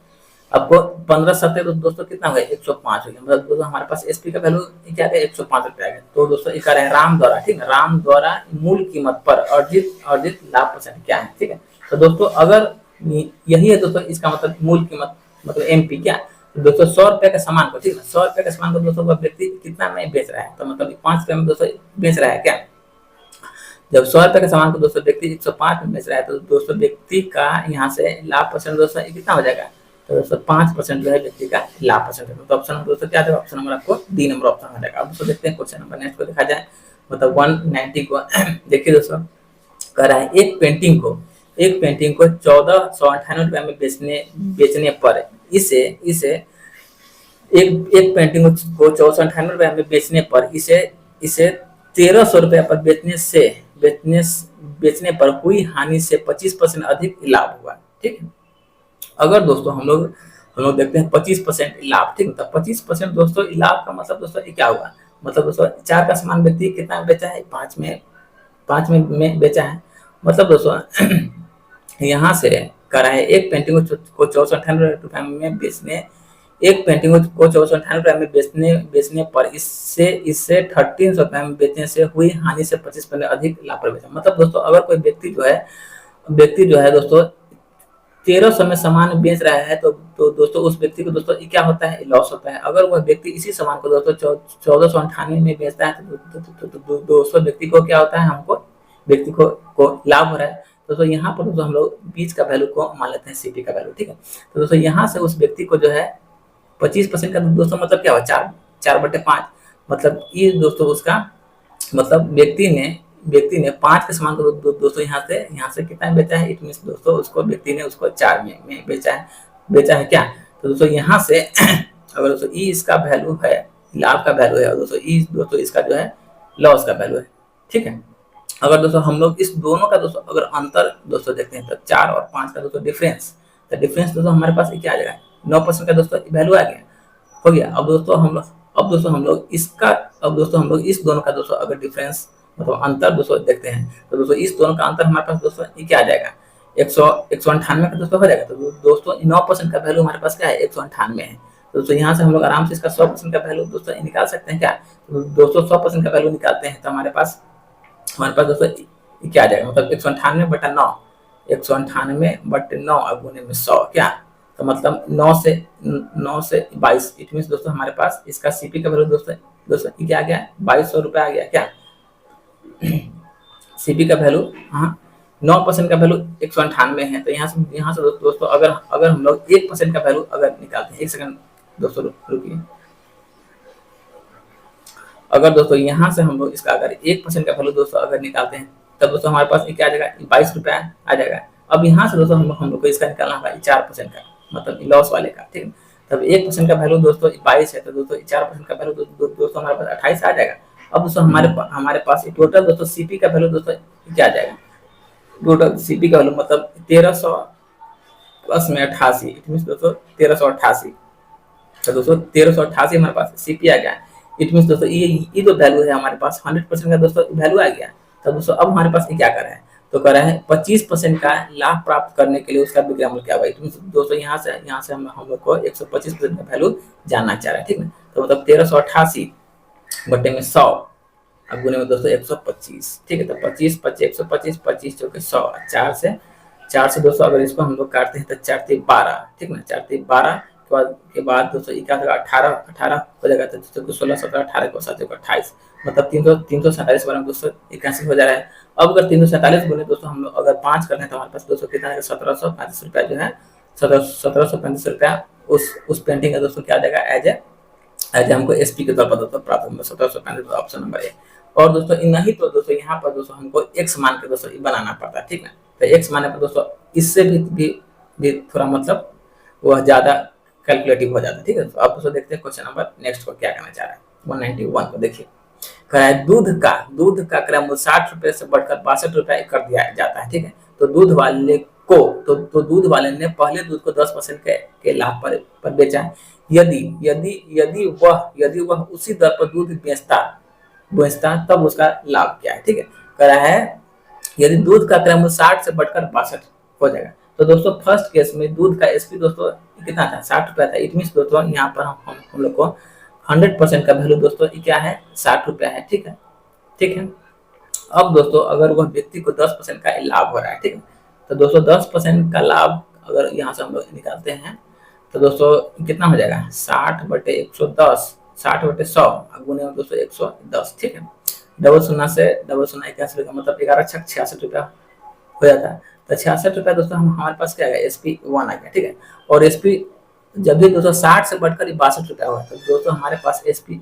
आपको 15 सत्ते तो दोस्तों कितना हो गया, 105 हो गया। मतलब दोस्तों हमारे पास एसपी का वैल्यू क्या है, 105 रुपया है। तो दोस्तों ये कह रहे हैं राम द्वारा, ठीक है, राम द्वारा मूल कीमत पर अर्जित लाभ परसेंट क्या है। ठीक है, तो दोस्तों अगर यही है दोस्तों इसका मतलब मूल कीमत मतलब एमपी क्या, तो दोस्तों 100 रुपए का सामान को, ठीक है, 100 रुपए का सामान को दोस्तों वह व्यक्ति कितना में बेच रहा है, तो मतलब 5 रुपए में दोस्तों बेच रहा है क्या। जब 100 रुपए के सामान को दोस्तों व्यक्ति 105 में बेच रहा है, तो दोस्तों व्यक्ति का यहाँ से लाभ परसेंट दोस्तों कितना हो जाएगा, तो दोस्तों 5% जो है व्यक्ति का लाभ परसेंट है। तो ऑप्शन नंबर दोस्तों क्या देगा, ऑप्शन नंबर आपको डी नंबर ऑप्शन हो जाएगा। अब दोस्तों देखते हैं क्वेश्चन नंबर नेक्स्ट को देखा जाए, मतलब 190 को देखिए दोस्तों, कह रहा है एक पेंटिंग को 1498 रुपए में बेचने पर इसे एक पेंटिंग को 1498 रुपए में बेचने पर इसे 1300 रुपए पर बेचने पर हुई हानि से 25% अधिक लाभ हुआ। ठीक है, अगर दोस्तों हम लोग देखते हैं 25% लाभ, ठीक है, तो 25% दोस्तों लाभ का मतलब दोस्तों क्या हुआ, मतलब दोस्तों 4 का सामान व्यक्ति कितना में बेचा है, 5 में बेचा है। मतलब दोस्तों यहाँ से कह रहा है एक पेंटिंग को 1498 रुपए में बेचने, एक पेंटिंग को 1498 रुपए में बेचने पर इससे 1300 रुपए में बेचने से हुई हानि से 25% अधिक लाभ पर बेचा। मतलब दोस्तों अगर कोई व्यक्ति जो है दोस्तों 1300 में सामान बेच रहा है, तो दोस्तों उस व्यक्ति को दोस्तों क्या होता है, लॉस होता है। अगर वह व्यक्ति इसी सामान को दोस्तों 1498 में बेचता है, तो दोस्तों व्यक्ति को क्या होता है, व्यक्ति को लाभ हो रहा है। दोस्तों यहाँ पर दोस्तों हम लोग बीच का वैल्यू को मान लेते हैं सीपी का वैल्यू। ठीक है, तो दोस्तों यहाँ से उस व्यक्ति को जो है 25% का दोस्तों मतलब क्या हुआ, 4/5, मतलब ये दोस्तों उसका मतलब व्यक्ति ने 5 के सामान को दोस्तों यहाँ से कितना बेचा है, इट मीन दोस्तों उसको व्यक्ति ने उसको 4 में बेचा है क्या। तो दोस्तों यहाँ से अगर दोस्तों ई इसका वैल्यू है, लाभ का वैल्यू है, और दोस्तों ई दोस्तों इसका जो है लॉस का वैल्यू है। ठीक है, अगर दोस्तों हम लोग इस दोनों का दोस्तों अगर अंतर दोस्तों देखते हैं, तो 4 और 5 का दोस्तों डिफरेंस, तो डिफरेंस दोस्तों हमारे पास क्या आ जाएगा, 9% का दोस्तों वैल्यू आ गया, हो गया। अब दोस्तों हम लोग इस दोनों का दोस्तों अगर डिफरेंस मतलब अंतर दोस्तों देखते हैं, तो दोस्तों इस दोनों का अंतर हमारे पास दोस्तों ये क्या आ जाएगा, 198 का दोस्तों हो जाएगा। तो दोस्तों 9% का वैल्यू हमारे पास क्या है, 198 है। तो दोस्तों यहाँ से हम लोग आराम से इसका 100% का वैल्यू दोस्तों निकाल सकते हैं क्या। तो दोस्तों 100% का वैल्यू निकालते हैं, तो हमारे पास दोस्तों क्या आ जाएगा, मतलब 198/9, 198/9 और गुने में 100 क्या, तो मतलब 9 से 22, इट मीन दोस्तों हमारे पास इसका सीपी का वैल्यू दोस्तों क्या आ गया, 2200 रुपए आ गया क्या। सीपी का वैल्यू, हाँ 9% का वैल्यू 198 है। तो यहाँ से दोस्तों अगर हम लोग 1% का वैल्यू अगर निकालते हैं, एक सेकंड दोस्तों रुकिए, अगर दोस्तों यहाँ से हम लोग इसका अगर 1% का वैल्यू दोस्तों अगर निकालते हैं, तब दोस्तों हमारे पास क्या आ जाएगा, 22 रुपया आ जाएगा। अब यहाँ से दोस्तों हम लोग को इसका निकालना होगा 4% का, मतलब लॉस वाले का। ठीक है, तब 1% का वैल्यू दोस्तों 22 है, तो दोस्तों 4% का वैल्यू दोस्तों हमारे पास 28 आ जाएगा। अब दोस्तों हमारे पास टोटल दोस्तों सीपी का वैल्यू दोस्तों क्या आ जाएगा, टोटल सीपी का वैल्यू मतलब 1300 प्लस में 88, इट मीन दोस्तों 1388। तो दोस्तों 1388 हमारे पास सीपी आ गया। इट मीन दोस्तों ये जो वैल्यू है हमारे पास 100% का दोस्तों वैल्यू आ गया। तो दोस्तों अब हमारे पास ये क्या कर रहा है, तो कर रहा है 25% का लाभ प्राप्त करने के लिए उसका विक्रय मूल्य क्या होगा। इट मीन दोस्तों यहाँ से हम लोग को 125% का वैल्यू जानना चाह रहा है, ठीक है। तो मतलब 1388 बटे में 100 अब गुने में दोस्तों 125, ठीक है। तो 25 25 125 25 चौके 100, 4 से दोस्तों अगर इसको हम लोग काटते हैं तो 4 3 12, ठीक ना, 4 3 12 के बाद दोस्तों क्या होगा 18 हो जाएगा। तो दोस्तों 16 17 18 को 7 28 मतलब 347 बार में दोस्तों 81 हो जा रहा है। अब अगर 347 गुने दोस्तों हम लोग अगर 5 करते हैं तो हमारे पास दोस्तों कितना है 1735 रुपया जो है 1735 रुपया उस पेंटिंग का दोस्तों क्या आ जाएगा एज हमको एसपी के तौर पर दोस्तों प्राप्त होगा 1735 ऑप्शन नंबर ए। और दोस्तों नहीं तो दोस्तों यहाँ पर दोस्तों हमको एक्स मान के दोस्तों बनाना पड़ता है, ठीक है। तो एक्स माने पर दोस्तों इससे भी थोड़ा मतलब वह ज्यादा कैलकुलेटिव हो जाता है, ठीक है। तो अब दोस्तों देखते हैं क्वेश्चन नंबर नेक्स्ट को क्या करना चाह रहा है 191 को। देखिए कह रहा है दूध का क्रय मूल्य 60 रुपए से बढ़कर 62 रुपए कर दिया जाता है, ठीक है। तो दूध वाले को तो दूध वाले ने पहले दूध को 10% के लाभ पर बेचा है। यदि वह उसी दर पर दूध बेचता तब उसका लाभ क्या है, ठीक है। कह रहा है यदि दूध का क्रय मूल्य 60 से बढ़कर 62 हो जाएगा। तो दोस्तों फर्स्ट केस में दूध का एसपी दोस्तों कितना था 60 रुपया था। इट मीन दोस्तों यहाँ पर हम लोग को 100% का वैल्यू दोस्तों क्या है 60 रुपया है, ठीक है, ठीक है। अब दोस्तों अगर वह व्यक्ति को 10% का लाभ हो रहा है, ठीक है। तो दोस्तों 10% का लाभ अगर यहाँ से हम लोग निकालते हैं तो दोस्तों कितना हो जाएगा 60 बटे 110, 60 बटे 100 गुने में दोस्तों 110, ठीक है। डबल शून्य 81 रुपया मतलब 11 छक 66 रुपया हो जाता है। तो 66 रुपया दोस्तों हमारे पास क्या आ गया SP 1 आ गया, ठीक है। और SP जब भी दोस्तों 60 से बढ़कर 62 रुपया हुआ तो दोस्तों हमारे पास SP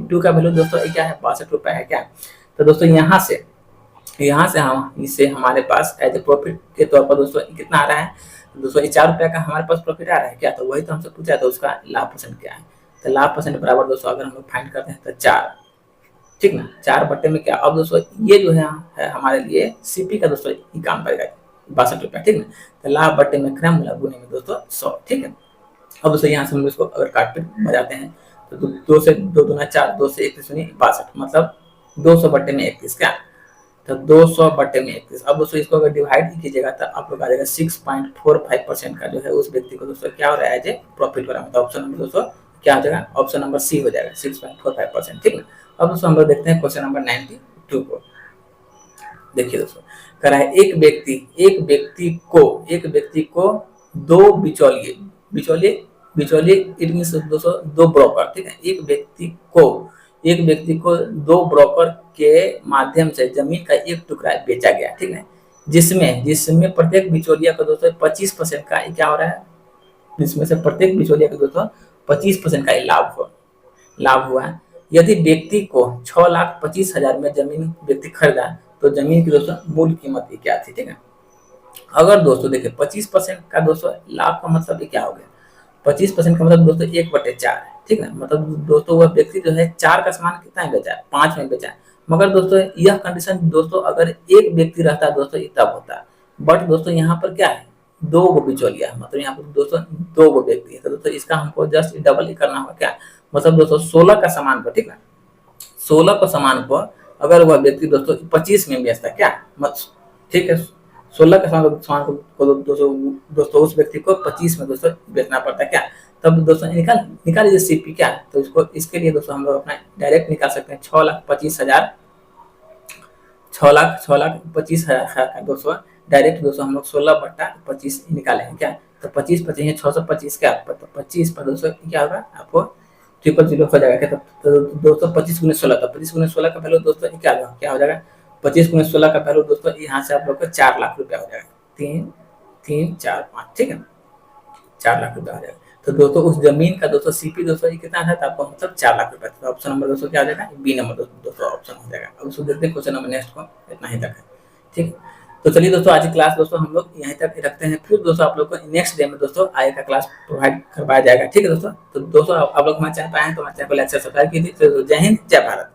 2 का वैल्यू दोस्तों क्या है 62 रुपया है क्या। तो दोस्तों यहाँ से हम इसे हमारे पास एज ए प्रॉफिट के तौर पर दोस्तों कितना आ रहा है दोस्तों 4 रुपया का हमारे पास प्रॉफिट आ रहा है क्या। तो वही तो हमसे पूछा था उसका लाभ परसेंट क्या है। तो लाभ परसेंट बराबर दोस्तों अगर हम लोग फाइंड करते हैं तो 4, ठीक ना, 4 बट्टे में क्या। अब दोस्तों ये जो है हमारे लिए सीपी का दोस्तों ये काम करेगा 62 रुपया, ठीक ना। तो लाभ बट्टे में क्रय मूल्य गुने में दोस्तों 100, ठीक है। अब दोस्तों यहाँ से हम इसको अगर काट पे बजाते हैं तो 2 से 2 दूना 4, 2 से 31 62 मतलब 200 बट्टे में 31 क्या। तो 200 बट्टे में 31। अब दोस्तों इसको अगर डिवाइड कीजिएगा तो आप लोग आ जाएगा 6.45% का जो है उस व्यक्ति को दोस्तों क्या हो रहा है एज ए प्रॉफिट हो रहा है। मतलब ऑप्शन नंबर दोस्तों क्या हो जाएगा ऑप्शन नंबर सी हो जाएगा 6.45%, ठीक है। अब दोस्तों हम लोग देखते हैं क्वेश्चन नंबर 92 को। देखिए दोस्तों कह रहा है एक व्यक्ति को दो बिचौलिए इट मींस दोस्तों 2 ब्रोकर, ठीक है। एक व्यक्ति को 2 ब्रोकर के माध्यम से जमीन का एक टुकड़ा बेचा गया, ठीक है। जिसमें प्रत्येक बिचौलिया को दोस्तों 25% का क्या हो रहा है, जिसमें से प्रत्येक बिचौलिया को दोस्तों 25% का लाभ हुआ है। यदि व्यक्ति को 6,25,000 में जमीन व्यक्ति खरीदा तो जमीन की दोस्तों मूल कीमत क्या थी, ठीक है। अगर दोस्तों देखिए 25% का दोस्तों लाभ का मतलब क्या हो गया 25% का मतलब दोस्तों 1/4 है, ठीक है। मतलब दोस्तों वह व्यक्ति जो है 4 का सामान कितना में बेचा है 5 में बेचा है। मगर दोस्तों यह कंडीशन दोस्तों अगर एक व्यक्ति रहता है दोस्तों तब होता है। बट दोस्तों यहाँ पर क्या है 2 गो बिचौलिया है, मतलब यहाँ पर दोस्तों 2 गो व्यक्ति है। तो दोस्तों इसका हमको जस्ट डबल ही करना होगा क्या, मतलब दोस्तों 16 का सामान को, ठीक है, 16 का सामान को अगर वह व्यक्ति दोस्तों 25 में बेचता क्या, ठीक है। 16 का सामान को दोस्तों उस व्यक्ति को 25 में दोस्तों बेचना पड़ता है क्या। तब दोस्तों निकाल लीजिए सीपी क्या। तो इसके लिए दोस्तों हम लोग अपना डायरेक्ट निकाल सकते हैं 6,25,000 का दोस्तों डायरेक्ट दोस्तों हम लोग 16/25 निकाले हैं क्या। तो 25 25 625 क्या, तो 25 पर दोस्तों क्या होगा आपको 000 हो जाएगा क्या। तो दोस्तों 25 गुने 16, तो 25 गुने 16 का वैल्यू दोस्तों क्या हो जाएगा 25 गुने 16 का वैल्यू दोस्तों यहाँ से आप लोग को 4 लाख रुपया हो जाएगा। 3 3 4 5, ठीक है, 4 लाख रुपया हो जाएगा। तो दोस्तों उस जमीन का दोस्तों सीपी दोस्तों कितना था, तो आपको मतलब 4 लाख रुपया। तो ऑप्शन नंबर दोस्तों क्या हो जाएगा बी नंबर दोस्तों ऑप्शन हो जाएगा। अब उसको देखते हैं क्वेश्चन नंबर नेक्स्ट को, इतना ही तक है, ठीक है। तो चलिए दोस्तों आज की क्लास दोस्तों हम लोग यहीं तक रखते हैं। फिर दोस्तों आप लोग को नेक्स्ट डे में दोस्तों आगे का क्लास प्रोवाइड करवाया जाएगा, ठीक है दोस्तों। तो दोस्तों आप लोग हमारे चैनल पर आए तो हमारे चैनल को लाइक सब्सक्राइब कीजिए। तो जय हिंद जय भारत।